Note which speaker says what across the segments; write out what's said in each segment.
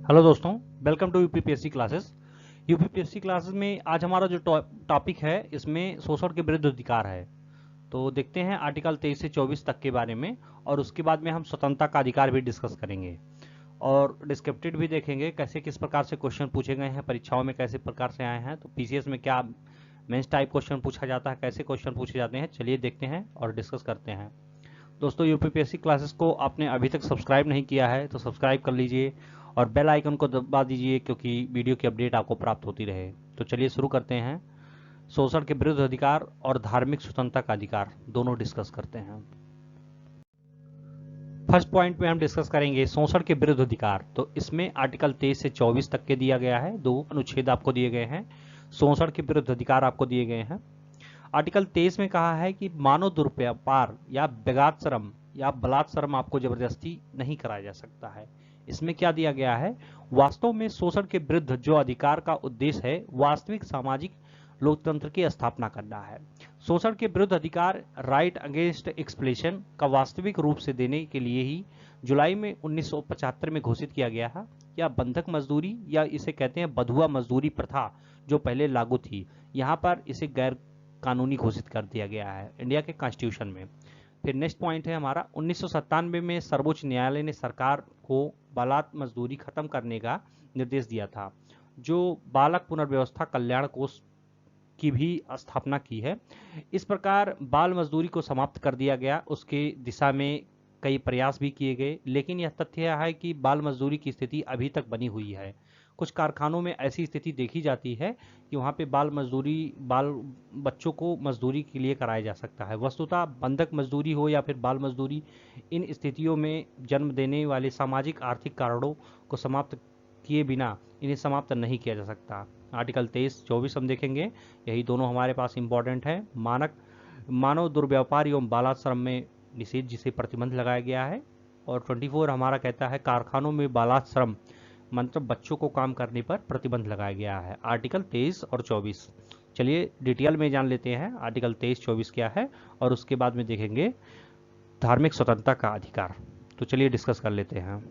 Speaker 1: Hello दोस्तों, welcome to UPPSC classes. UPPSC classes में आज हमारा जो टॉपिक है इसमें शोषण के विरुद्ध अधिकार है। तो देखते हैं आर्टिकल 23 से 24 तक के बारे में, और उसके बाद में हम स्वतंत्रता का अधिकार भी डिस्कस करेंगे और डिस्क्रिप्टिव भी देखेंगे कैसे किस प्रकार से क्वेश्चन पूछे गए हैं, परीक्षाओं में कैसे प्रकार से आए हैं, तो पीसीएस में क्या मेंस टाइप क्वेश्चन पूछा जाता है, कैसे क्वेश्चन पूछे जाते हैं। चलिए देखते हैं और डिस्कस करते हैं। दोस्तों, यूपीपीएससी क्लासेस को आपने अभी तक सब्सक्राइब नहीं किया है तो सब्सक्राइब कर लीजिए और बेल आइकन को दबा दीजिए, क्योंकि वीडियो की अपडेट आपको प्राप्त होती रहे। तो चलिए शुरू करते हैं। शोषण के विरुद्ध अधिकार और धार्मिक स्वतंत्रता का अधिकार दोनों डिस्कस करते हैं। फर्स्ट पॉइंट में हम डिस्कस करेंगे शोषण के विरुद्ध अधिकार। तो इसमें आर्टिकल 23 से 24 तक के दिया गया है, दो अनुच्छेद आपको दिए गए हैं। शोषण के विरुद्ध अधिकार आपको दिए गए हैं। आर्टिकल 23 में कहा है कि मानव दुर्व्यापार या बेगात-श्रम या बलात्-श्रम आपको जबरदस्ती नहीं कराया जा सकता है। इसमें क्या दिया गया है, वास्तव में शोषण के विरुद्ध जो अधिकार का उद्देश्य है वास्तविक सामाजिक लोकतंत्र की स्थापना करना है। शोषण के विरुद्ध अधिकार राइट अगेंस्ट एक्सप्लॉइटेशन का वास्तविक रूप से देने के लिए ही जुलाई में 1975 में घोषित किया गया है। या बंधक मजदूरी या इसे कहते हैं बधुआ मजदूरी प्रथा जो पहले लागू थी, यहाँ पर इसे गैर कानूनी घोषित कर दिया गया है इंडिया के कॉन्स्टिट्यूशन में। फिर नेक्स्ट पॉइंट है हमारा 1997 में सर्वोच्च न्यायालय ने सरकार को बालात मजदूरी खत्म करने का निर्देश दिया था, जो बालक पुनर्व्यवस्था कल्याण कोष की भी स्थापना की है। इस प्रकार बाल मजदूरी को समाप्त कर दिया गया, उसके दिशा में कई प्रयास भी किए गए, लेकिन यह तथ्य है कि बाल मजदूरी की स्थिति अभी तक बनी हुई है। कुछ कारखानों में ऐसी स्थिति देखी जाती है कि वहाँ पे बाल बच्चों को मजदूरी के लिए कराया जा सकता है। वस्तुतः बंधक मजदूरी हो या फिर बाल मजदूरी, इन स्थितियों में जन्म देने वाले सामाजिक आर्थिक कारणों को समाप्त किए बिना इन्हें समाप्त नहीं किया जा सकता। आर्टिकल 23-24 हम देखेंगे, यही दोनों हमारे पास इंपॉर्टेंट है। मानव दुर्व्यापार एवं बालाश्रम में निषेध जिसे प्रतिबंध लगाया गया है। और 24 हमारा कहता है कारखानों में बालाश्रम मतलब बच्चों को काम करने पर प्रतिबंध लगाया गया है। आर्टिकल 23 और 24 चलिए डिटेल में जान लेते हैं आर्टिकल 23-24 क्या है, और उसके बाद में देखेंगे धार्मिक स्वतंत्रता का अधिकार। तो चलिए डिस्कस कर लेते हैं।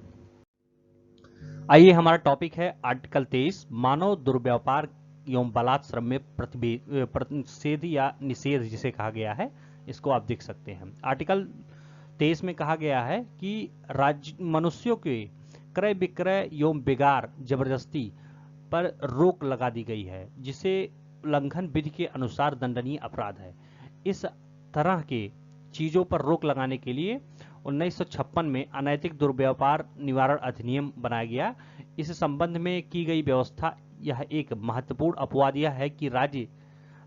Speaker 1: आइए, हमारा टॉपिक है आर्टिकल 23 मानव दुर्व्यापार एवं बलात्श्रम में प्रतिषेध या निषेध जिसे कहा गया है, इसको आप देख सकते हैं। आर्टिकल 23 में कहा गया है कि राज्य मनुष्यों के क्रय विक्रय एवं बिगाड़ जबरदस्ती पर रोक लगा दी गई है, जिसे उल्लंघन विधि के अनुसार दंडनीय अपराध है। इस तरह के चीजों पर रोक लगाने के लिए 1956 में अनैतिक दुर्व्यापार निवारण अधिनियम बनाया गया। इस संबंध में की गई व्यवस्था यह एक महत्वपूर्ण अपवाद यह है कि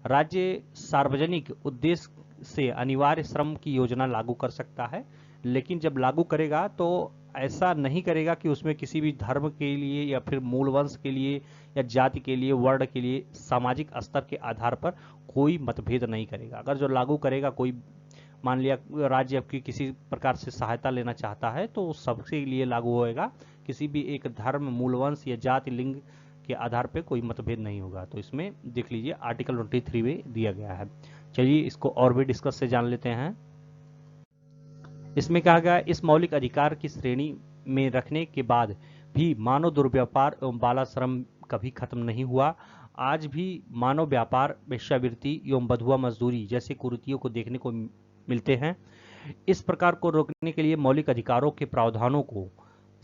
Speaker 1: राज्य सार्वजनिक उद्देश्य से अनिवार्य श्रम की योजना लागू कर सकता है, लेकिन जब लागू करेगा तो ऐसा नहीं करेगा कि उसमें किसी भी धर्म के लिए या फिर मूल वंश के लिए या जाति के लिए, वर्ण के लिए, सामाजिक स्तर के आधार पर कोई मतभेद नहीं करेगा। अगर जो लागू करेगा, कोई मान लिया राज्य आपकी किसी प्रकार से सहायता लेना चाहता है तो सबके लिए लागू होएगा, किसी भी एक धर्म, मूलवंश या जाति, लिंग के आधार पर कोई मतभेद नहीं होगा। तो इसमें देख लीजिए आर्टिकल 23 में दिया गया है। चलिए इसको और भी डिस्कस से जान लेते हैं। इसमें कहा गया इस मौलिक अधिकार की श्रेणी में रखने के बाद भी मानव दुर्व्यापार एवं बालाश्रम कभी खत्म नहीं हुआ। आज भी मानव व्यापार, वेश्यावृत्ति एवं बधुआ मजदूरी जैसे कुरीतियों को देखने को मिलते हैं। इस प्रकार को रोकने के लिए मौलिक अधिकारों के प्रावधानों को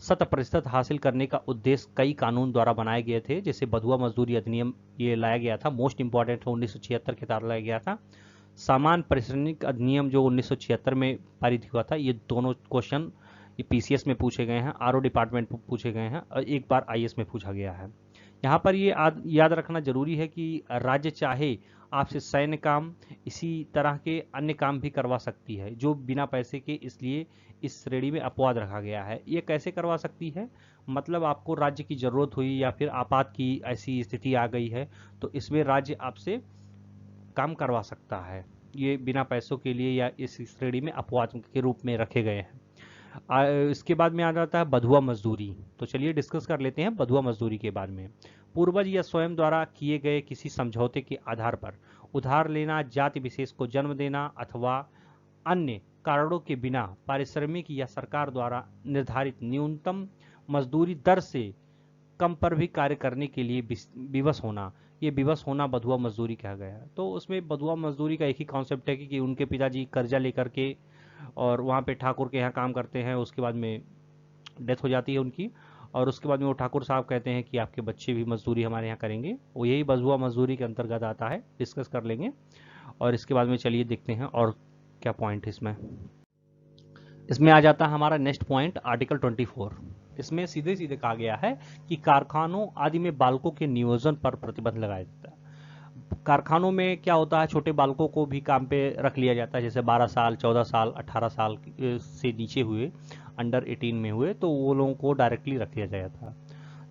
Speaker 1: 100% हासिल करने का उद्देश्य कई कानून द्वारा बनाए गए थे, जैसे बधुआ मजदूरी अधिनियम ये लाया गया था, मोस्ट इंपॉर्टेंट है, 1976 के तहत लाया गया था। सामान्य पारिश्रमिक अधिनियम जो 1976 में पारित हुआ था। ये दोनों क्वेश्चन ये पीसीएस में पूछे गए हैं, आरओ डिपार्टमेंट में पूछे गए हैं और एक बार आईएएस में पूछा गया है। यहाँ पर ये याद रखना जरूरी है कि राज्य चाहे आपसे सैन्य काम, इसी तरह के अन्य काम भी करवा सकती है जो बिना पैसे के, इसलिए इस श्रेणी में अपवाद रखा गया है। ये कैसे करवा सकती है, मतलब आपको राज्य की जरूरत हुई या फिर आपात की ऐसी स्थिति आ गई है तो इसमें राज्य आपसे काम करवा सकता है। ये बिना पैसों के लिए या इस श्रेणी में अपवाद के रूप में रखे गए हैं। इसके बाद में आ जाता है बधुआ मजदूरी। तो चलिए डिस्कस कर लेते हैं बधुआ मजदूरी के बाद में। पूर्वज या स्वयं द्वारा किए गए किसी समझौते के आधार पर उधार लेना, जाति विशेष को जन्म देना अथवा अन्य कारणों के बिना पारिश्रमिक या सरकार द्वारा निर्धारित न्यूनतम मजदूरी दर से कम पर भी कार्य करने के लिए विवश होना, ये विवश होना बधुआ मजदूरी कहा गया है। तो उसमें बधुआ मजदूरी का एक ही कॉन्सेप्ट है कि उनके पिताजी कर्जा लेकर के और वहाँ पे ठाकुर के यहाँ काम करते हैं, उसके बाद में डेथ हो जाती है उनकी, और उसके बाद में वो ठाकुर साहब कहते हैं कि आपके बच्चे भी मजदूरी हमारे यहाँ करेंगे, वो यही बधुआ मजदूरी के अंतर्गत आता है, डिस्कस कर लेंगे। और इसके बाद में चलिए देखते हैं और क्या पॉइंट है इसमें। इसमें आ जाता है हमारा नेक्स्ट पॉइंट आर्टिकल 24। इसमें सीधे सीधे कहा गया है कि कारखानों आदि में बालकों के नियोजन पर प्रतिबंध लगाया जाता है। कारखानों में क्या होता है, छोटे बालकों को भी काम पे रख लिया जाता है, जैसे 12 साल 14 साल 18 साल से नीचे हुए, अंडर 18 में हुए, तो वो लोगों को डायरेक्टली रख लिया जाता है।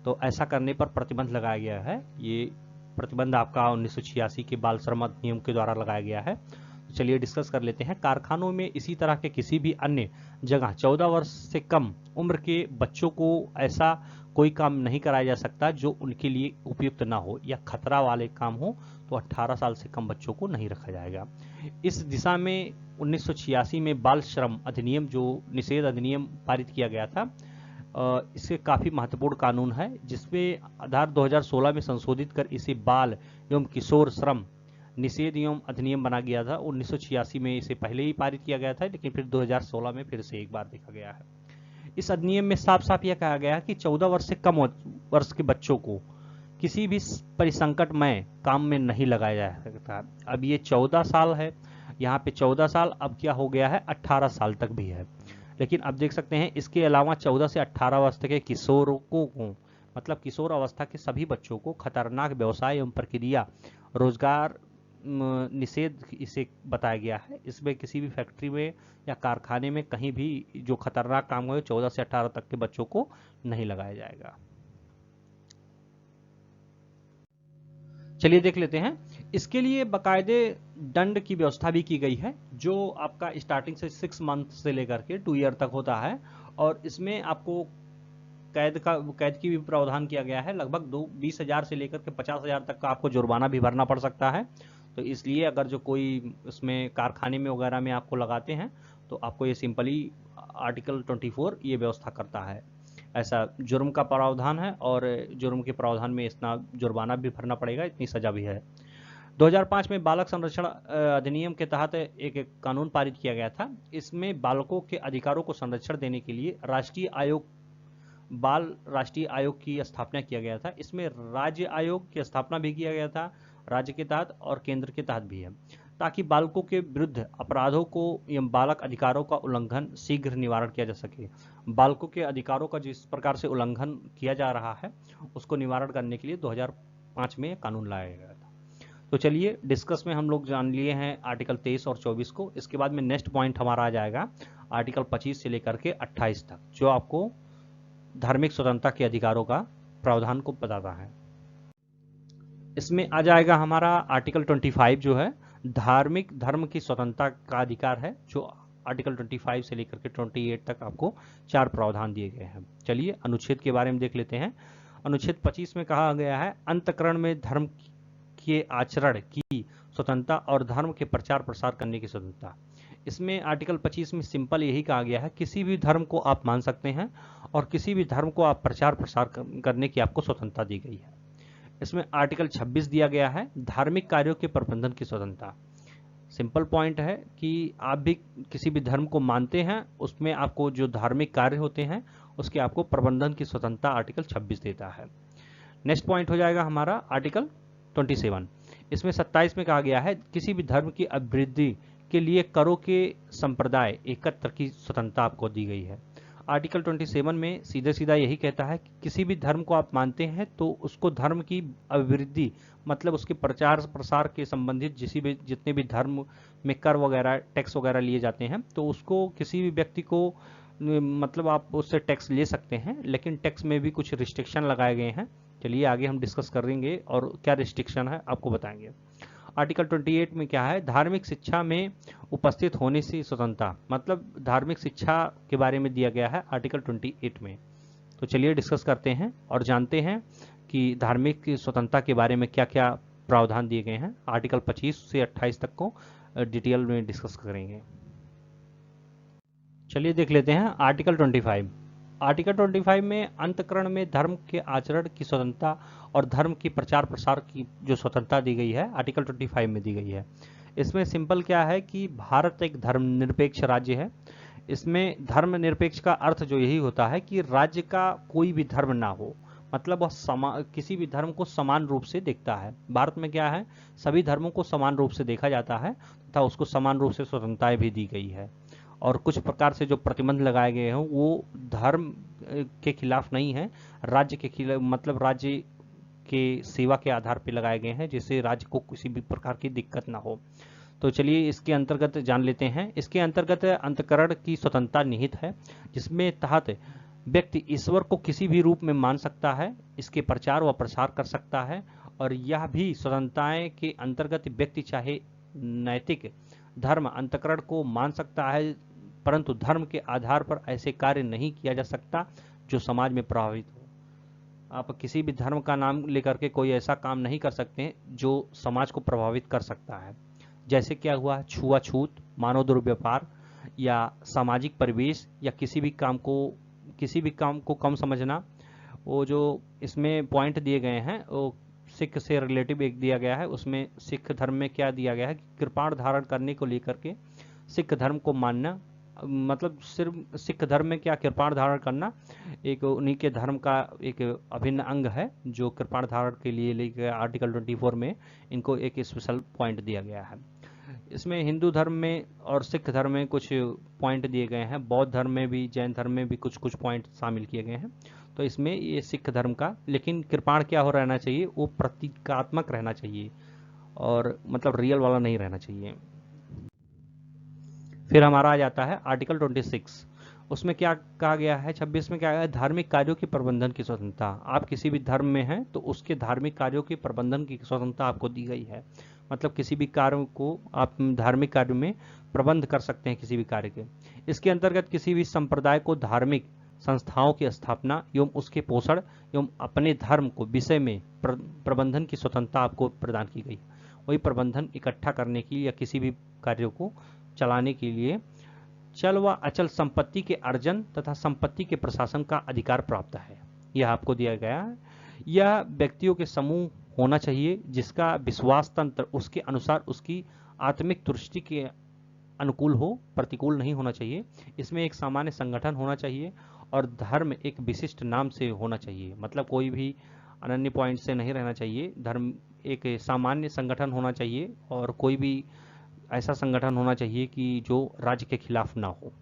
Speaker 1: तो ऐसा करने पर प्रतिबंध लगाया गया है। ये प्रतिबंध आपका 1986 के बाल श्रम अधिनियम के द्वारा लगाया गया है। तो चलिए डिस्कस कर लेते हैं। कारखानों में इसी तरह के किसी भी अन्य जगह 14 वर्ष से कम उम्र के बच्चों को ऐसा कोई काम नहीं कराया जा सकता जो उनके लिए उपयुक्त ना हो या खतरा वाले काम हो, तो 18 साल से कम बच्चों को नहीं रखा जाएगा। इस दिशा में 1986 में बाल श्रम अधिनियम, जो निषेध अधिनियम पारित किया गया था, इससे काफ़ी महत्वपूर्ण कानून है, जिसमें आधार 2016 में संशोधित कर इसे बाल एवं किशोर श्रम निषेध एवं अधिनियम बना गया था। 1986 में इसे पहले ही पारित किया गया था, लेकिन फिर 2016 में फिर से एक बार देखा गया है। इस अधिनियम में साफ साफ यह कहा गया कि 14 वर्ष से कम वर्ष के बच्चों को किसी भी परिसंकटमय काम में नहीं लगाया जा सकता। अब ये 14 साल है, यहाँ पे 14 साल, अब क्या हो गया है 18 साल तक भी है। लेकिन अब देख सकते हैं इसके अलावा 14 से 18 वर्ष तक के किशोरों को, मतलब किशोर अवस्था के सभी बच्चों को खतरनाक व्यवसाय एवं प्रक्रिया रोजगार निषेध इसे बताया गया है। इसमें किसी भी फैक्ट्री में या कारखाने में कहीं भी जो खतरनाक काम हो 14 से 18 तक के बच्चों को नहीं लगाया जाएगा। चलिए देख लेते हैं। इसके लिए बाकायदे दंड की व्यवस्था भी की गई है, जो आपका स्टार्टिंग से 6 मंथ से लेकर के 2 ईयर तक होता है, और इसमें आपको कैद की भी प्रावधान किया गया है। लगभग 20,000 से लेकर के 50,000 तक का आपको जुर्माना भी भरना पड़ सकता है। तो इसलिए अगर जो कोई उसमें कारखाने में वगैरह में आपको लगाते हैं, तो आपको ये सिंपली आर्टिकल 24 ये व्यवस्था करता है। ऐसा जुर्म का प्रावधान है, और जुर्म के प्रावधान में इतना जुर्माना भी भरना पड़ेगा, इतनी सजा भी है। 2005 में बालक संरक्षण अधिनियम के तहत एक कानून पारित किया गया था। इसमें बालकों के अधिकारों को संरक्षण देने के लिए बाल राष्ट्रीय आयोग की स्थापना किया गया था। इसमें राज्य आयोग की स्थापना भी किया गया था, राज्य के तहत और केंद्र के तहत भी है, ताकि बालकों के विरुद्ध अपराधों को एवं बालक अधिकारों का उल्लंघन शीघ्र निवारण किया जा सके। बालकों के अधिकारों का जिस प्रकार से उल्लंघन किया जा रहा है, उसको निवारण करने के लिए 2005 में कानून लाया गया था। तो चलिए डिस्कस में हम लोग जान लिए हैं आर्टिकल 23 और 24 को। इसके बाद में नेक्स्ट पॉइंट हमारा आ जाएगा आर्टिकल 25 से लेकर के 28 तक, जो आपको धार्मिक स्वतंत्रता के अधिकारों का प्रावधान को बताता है। इसमें आ जाएगा हमारा आर्टिकल 25, जो है धार्मिक धर्म की स्वतंत्रता का अधिकार है, जो आर्टिकल 25 से लेकर के 28 तक आपको 4 प्रावधान दिए गए हैं। चलिए अनुच्छेद के बारे में देख लेते हैं। अनुच्छेद 25 में कहा गया है अंतःकरण में धर्म के आचरण की स्वतंत्रता और धर्म के प्रचार प्रसार करने की स्वतंत्रता। इसमें आर्टिकल 25 में सिंपल यही कहा गया है, किसी भी धर्म को आप मान सकते हैं और किसी भी धर्म को आप प्रचार प्रसार करने की आपको स्वतंत्रता दी गई है। इसमें आर्टिकल 26 दिया गया है धार्मिक कार्यों के प्रबंधन की स्वतंत्रता। सिंपल पॉइंट है कि आप भी किसी भी धर्म को मानते हैं, उसमें आपको जो धार्मिक कार्य होते हैं उसके आपको प्रबंधन की स्वतंत्रता आर्टिकल 26 देता है। नेक्स्ट पॉइंट हो जाएगा हमारा आर्टिकल 27। इसमें 27 में कहा गया है किसी भी धर्म की अभिवृद्धि के लिए करों के संप्रदाय एकत्र की स्वतंत्रता आपको दी गई है। आर्टिकल 27 में सीधा सीधा यही कहता है कि किसी भी धर्म को आप मानते हैं तो उसको धर्म की अभिवृद्धि, मतलब उसके प्रचार प्रसार के संबंधित जितने भी धर्म में कर वगैरह टैक्स वगैरह लिए जाते हैं, तो उसको किसी भी व्यक्ति को मतलब आप उससे टैक्स ले सकते हैं, लेकिन टैक्स में भी कुछ रिस्ट्रिक्शन लगाए गए हैं। चलिए आगे हम डिस्कस करेंगे और क्या रिस्ट्रिक्शन है आपको बताएंगे। आर्टिकल 28 में क्या है, धार्मिक शिक्षा में उपस्थित होने से स्वतंत्रता, मतलब धार्मिक शिक्षा के बारे में दिया गया है आर्टिकल 28 में। तो चलिए डिस्कस करते हैं और जानते हैं कि धार्मिक स्वतंत्रता के बारे में क्या क्या प्रावधान दिए गए हैं। आर्टिकल 25 से 28 तक को डिटेल में डिस्कस करेंगे। चलिए देख लेते हैं आर्टिकल 25। आर्टिकल 25 में अंतःकरण में धर्म के आचरण की स्वतंत्रता और धर्म की प्रचार प्रसार की जो स्वतंत्रता दी गई है आर्टिकल 25 में दी गई है। इसमें सिंपल क्या है कि भारत एक धर्मनिरपेक्ष राज्य है। इसमें धर्मनिरपेक्ष का अर्थ जो यही होता है कि राज्य का कोई भी धर्म ना हो, मतलब वह किसी भी धर्म को समान रूप से देखता है। भारत में क्या है, सभी धर्मों को समान रूप से देखा जाता है तथा उसको समान रूप से स्वतंत्रताएं भी दी गई है। और कुछ प्रकार से जो प्रतिबंध लगाए गए हैं वो धर्म के खिलाफ नहीं है, राज्य के खिलाफ, मतलब राज्य के सेवा के आधार पर लगाए गए हैं, जिससे राज्य को किसी भी प्रकार की दिक्कत ना हो। तो चलिए इसके अंतर्गत जान लेते हैं। इसके अंतर्गत अंतःकरण की स्वतंत्रता निहित है, जिसमें तहत व्यक्ति ईश्वर को किसी भी रूप में मान सकता है, इसके प्रचार व प्रसार कर सकता है। और यह भी स्वतंत्रताएं के अंतर्गत व्यक्ति चाहे नैतिक धर्म अंतःकरण को मान सकता है, परंतु धर्म के आधार पर ऐसे कार्य नहीं किया जा सकता जो समाज में प्रभावित हो। आप किसी भी धर्म का नाम लेकर के कोई ऐसा काम नहीं कर सकते जो समाज को प्रभावित कर सकता है। जैसे क्या हुआ, छुआछूत, मानव दुर्व्यवहार या सामाजिक परिवेश या किसी भी काम को कम समझना। वो जो इसमें पॉइंट दिए गए हैं वो सिख से रिलेटिव एक दिया गया है। उसमें सिख धर्म में क्या दिया गया है कि कृपाण धारण करने को लेकर के सिख धर्म को मानना, मतलब सिर्फ सिख धर्म में क्या कृपाण धारण करना एक उन्हीं के धर्म का एक अभिन्न अंग है, जो कृपाण धारण के लिए लेकर आर्टिकल 24 में इनको एक स्पेशल पॉइंट दिया गया है। इसमें हिंदू धर्म में और सिख धर्म में कुछ पॉइंट दिए गए हैं, बौद्ध धर्म में भी, जैन धर्म में भी कुछ कुछ पॉइंट शामिल किए गए हैं। तो इसमें ये सिख धर्म का, लेकिन कृपाण क्या हो रहना चाहिए, वो प्रतीकात्मक रहना चाहिए और मतलब रियल वाला नहीं रहना चाहिए। फिर हमारा आ जाता है आर्टिकल 26। उसमें क्या कहा गया है, 26 में क्या है, धार्मिक कार्यों के प्रबंधन की स्वतंत्रता। आप किसी भी धर्म में हैं तो उसके धार्मिक कार्यों के प्रबंधन की स्वतंत्रता आपको दी गई है। मतलब किसी भी कार्य को आप धार्मिक कार्य में प्रबंध कर सकते हैं, किसी भी कार्य के। इसके अंतर्गत किसी भी संप्रदाय को धार्मिक संस्थाओं की स्थापना एवं उसके पोषण एवं अपने धर्म को विषय में प्रबंधन की स्वतंत्रता आपको प्रदान की गई। वही प्रबंधन इकट्ठा करने की या किसी भी कार्य को चलाने के लिए चल व अचल संपत्ति के अर्जन तथा संपत्ति के प्रशासन का अधिकार प्राप्त है, यह आपको दिया गया है। यह व्यक्तियों के समूह होना चाहिए जिसका विश्वास तंत्र उसके अनुसार उसकी आत्मिक दृष्टि के अनुकूल हो, प्रतिकूल नहीं होना चाहिए। इसमें एक सामान्य संगठन होना चाहिए और धर्म एक विशिष्ट नाम से होना चाहिए, मतलब कोई भी अनन्य पॉइंट से नहीं रहना चाहिए। धर्म एक सामान्य संगठन होना चाहिए और कोई भी ऐसा संगठन होना चाहिए कि जो राज्य के खिलाफ ना हो।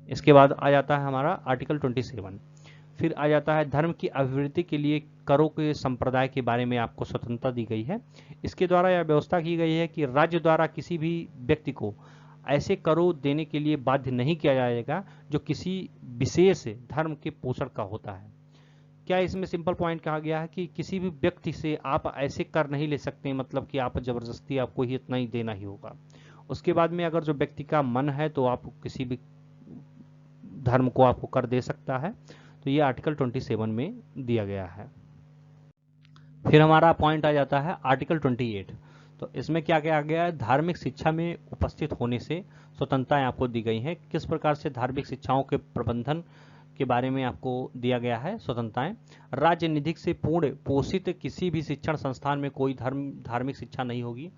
Speaker 1: इसके बाद आ जाता है हमारा आर्टिकल 27। फिर आ जाता है धर्म की अभिवृद्धि के लिए करों के संप्रदाय के बारे में आपको स्वतंत्रता दी गई है। इसके द्वारा यह व्यवस्था की गई है कि राज्य द्वारा किसी भी व्यक्ति को ऐसे करों देने के लिए बाध्य नहीं किया जाएगा जो किसी विशेष धर्म के पोषण का होता है। क्या इसमें सिंपल पॉइंट कहा गया है कि किसी भी व्यक्ति से आप ऐसे कर नहीं ले सकते, मतलब कि आप जबरदस्ती आपको ही इतना ही देना ही होगा। उसके बाद में अगर जो व्यक्ति का मन है तो आप किसी भी धर्म को आपको कर दे सकता है। तो ये आर्टिकल 27 में दिया गया है। फिर हमारा पॉइंट आ जाता है आर्टिकल 28। तो इसमें क्या किया गया है, धार्मिक शिक्षा में उपस्थित होने से स्वतंत्रताएं आपको दी गई हैं। किस प्रकार से धार्मिक शिक्षाओं के प्रबंधन के बारे में आपको दिया गया है स्वतंत्रताएं। राज्य निधि से पूर्ण पोषित किसी भी शिक्षण संस्थान में कोई धार्मिक शिक्षा नहीं होगी।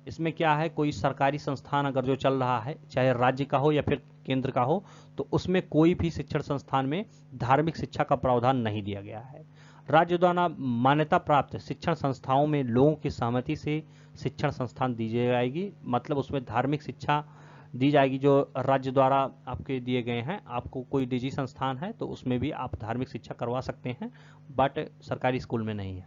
Speaker 1: इसमें क्या है, कोई सरकारी संस्थान अगर जो चल रहा है, चाहे राज्य का हो या फिर केंद्र का हो, तो उसमें कोई भी शिक्षण संस्थान में धार्मिक शिक्षा का प्रावधान नहीं दिया गया है। राज्य द्वारा मान्यता प्राप्त शिक्षण संस्थाओं में लोगों की सहमति से शिक्षण संस्थान दी जाएगी, मतलब उसमें धार्मिक शिक्षा दी जाएगी जो राज्य द्वारा आपके दिए गए हैं। आपको कोई निजी संस्थान है तो उसमें भी आप धार्मिक शिक्षा करवा सकते हैं, बट सरकारी स्कूल में नहीं है।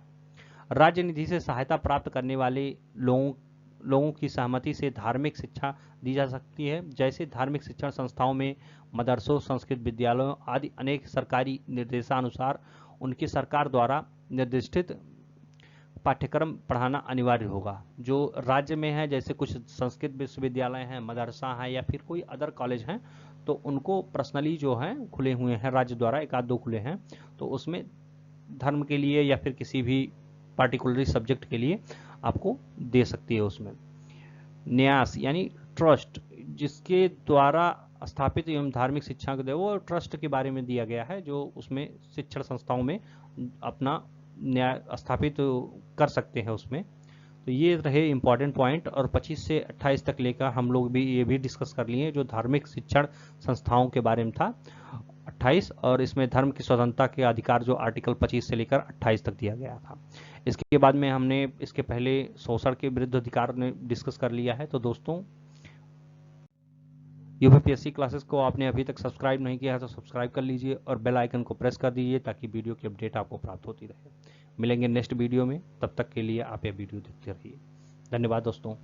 Speaker 1: राज्य निधि से सहायता प्राप्त करने वाले लोगों की सहमति से धार्मिक शिक्षा दी जा सकती है। जैसे धार्मिक शिक्षण संस्थाओं में मदरसों, संस्कृत विद्यालयों आदि अनेक सरकारी निर्देशानुसार उनकी सरकार द्वारा निर्दिष्टित पाठ्यक्रम पढ़ाना अनिवार्य होगा। जो राज्य में है, जैसे कुछ संस्कृत विश्वविद्यालय हैं, मदरसा है या फिर कोई अदर कॉलेज हैं, तो उनको पर्सनली जो हैं खुले हुए हैं राज्य द्वारा, एक आध दो खुले हैं, तो उसमें धर्म के लिए या फिर किसी भी पार्टिकुलर सब्जेक्ट के लिए आपको दे सकती है। उसमें न्यास यानी ट्रस्ट, जिसके द्वारा स्थापित एवं धार्मिक शिक्षा को दे, वो ट्रस्ट के बारे में दिया गया है जो उसमें शिक्षण संस्थाओं में अपना न्याय स्थापित कर सकते हैं उसमें। तो ये रहे इम्पॉर्टेंट पॉइंट, और 25 से 28 तक लेकर हम लोग भी ये भी डिस्कस कर लिए जो धार्मिक शिक्षण संस्थाओं के बारे में था 28, और इसमें धर्म की स्वतंत्रता के अधिकार जो आर्टिकल 25 से लेकर 28 तक दिया गया था। इसके बाद में हमने इसके पहले शोषण के विरुद्ध अधिकार ने डिस्कस कर लिया है। तो दोस्तों, यूपीपीएससी क्लासेस को आपने अभी तक सब्सक्राइब नहीं किया है तो सब्सक्राइब कर लीजिए और बेल आइकन को प्रेस कर दीजिए ताकि वीडियो की अपडेट आपको प्राप्त होती रहे। मिलेंगे नेक्स्ट वीडियो में, तब तक के लिए आप ये वीडियो देखते रहिए। धन्यवाद दोस्तों।